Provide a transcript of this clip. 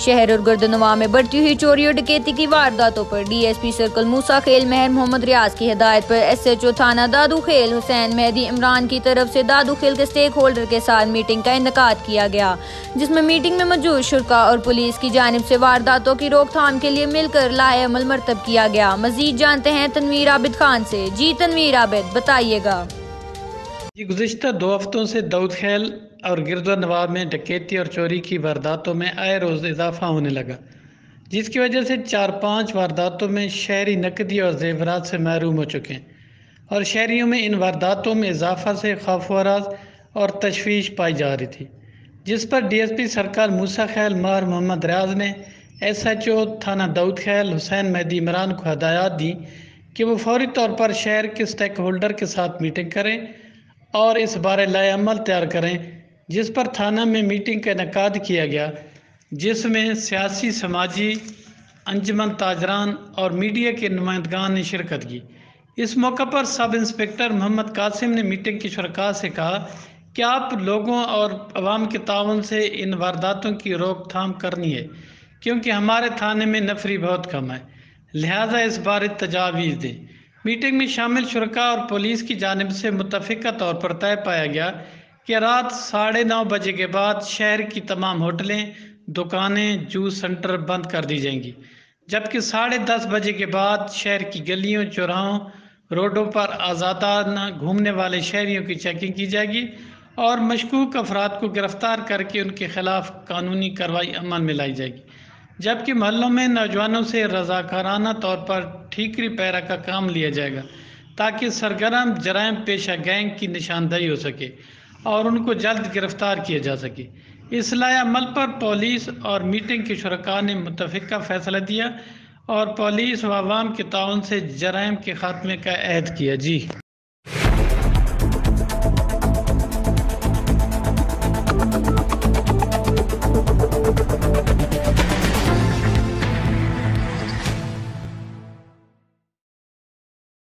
شہر اور گردنواں میں بڑھتی ہوئی چوری اور ڈکیتی کی وارداتوں پر ڈی ایس پی سرکل موسیٰ خیل مہر محمد ریاض کی ہدایت پر ایس ایچ او تھانہ دادو خیل حسین مہدی عمران کی طرف سے دادو خیل کے اسٹیک ہولڈر کے ساتھ میٹنگ کا انعقاد کیا گیا، جس میں میٹنگ میں موجود شرکاء اور پولیس کی جانب سے وارداتوں کی روک تھام کے لیے مل کر لائحہ عمل مرتب کیا گیا۔ مزید جانتے ہیں تنویر عابد خان سے۔ جی تنویر عابد، بتائیے گا۔ گزشتہ 2 ہفتوں سے داؤد خیل اور گردنواں میں ڈکیتی اور چوری کی وارداتوں میں آئے روز اضافہ ہونے لگا، جس کی وجہ سے 4-5 وارداتوں میں شہری نقدی اور زیورات سے محروم ہو چکے ہیں، اور شہریوں میں ان وارداتوں میں اضافہ سے خوف و ہراس اور تشویش پائی جا رہی تھی، جس پر ڈی ایس پی سرکار موسیٰ خیل مہر محمد ریاض نے ایس ایچ او تھانہ داؤد خیل حسین مہدی عمران کو ہدایات دی کہ وہ فوری طور پر شہر کے اسٹیک ہولڈر کے ساتھ میٹنگ کریں اور اس بارے لائحہ عمل تیار کریں، جس پر تھانہ میں میٹنگ کا انعقاد کیا گیا، جس میں سیاسی، سماجی، انجمن تاجران اور میڈیا کے نمائندگان نے شرکت کی۔ اس موقع پر سب انسپکٹر محمد قاسم نے میٹنگ کے شرکاء سے کہا کہ آپ لوگوں اور عوام کے تعاون سے ان وارداتوں کی روک تھام کرنی ہے، کیونکہ ہمارے تھانے میں نفری بہت کم ہے، لہٰذا اس بارے تجاویز دیں۔ میٹنگ میں شامل شرکاء اور پولیس کی جانب سے متفقہ طور پر طے پایا گیا کہ رات 9:30 بجے کے بعد شہر کی تمام ہوٹلیں، دکانیں، جوس سینٹر بند کر دی جائیں گی، جبکہ 10:30 بجے کے بعد شہر کی گلیوں، چوراہوں، روڈوں پر آزادانہ گھومنے والے شہریوں کی چیکنگ کی جائے گی اور مشکوک افراد کو گرفتار کر کے ان کے خلاف قانونی کارروائی عمل میں لائی جائے گی، جبکہ محلوں میں نوجوانوں سے رضاکارانہ طور پر ٹھیکری پیرا کا کام لیا جائے گا تاکہ سرگرم جرائم پیشہ گینگ کی نشاندہی ہو سکے اور ان کو جلد گرفتار کیا جا سکے۔ اس لائحہ عمل پر پولیس اور میٹنگ کے شرکاء نے متفقہ فیصلہ دیا اور پولیس و عوام کے تعاون سے جرائم کے خاتمے کا عہد کیا۔ جی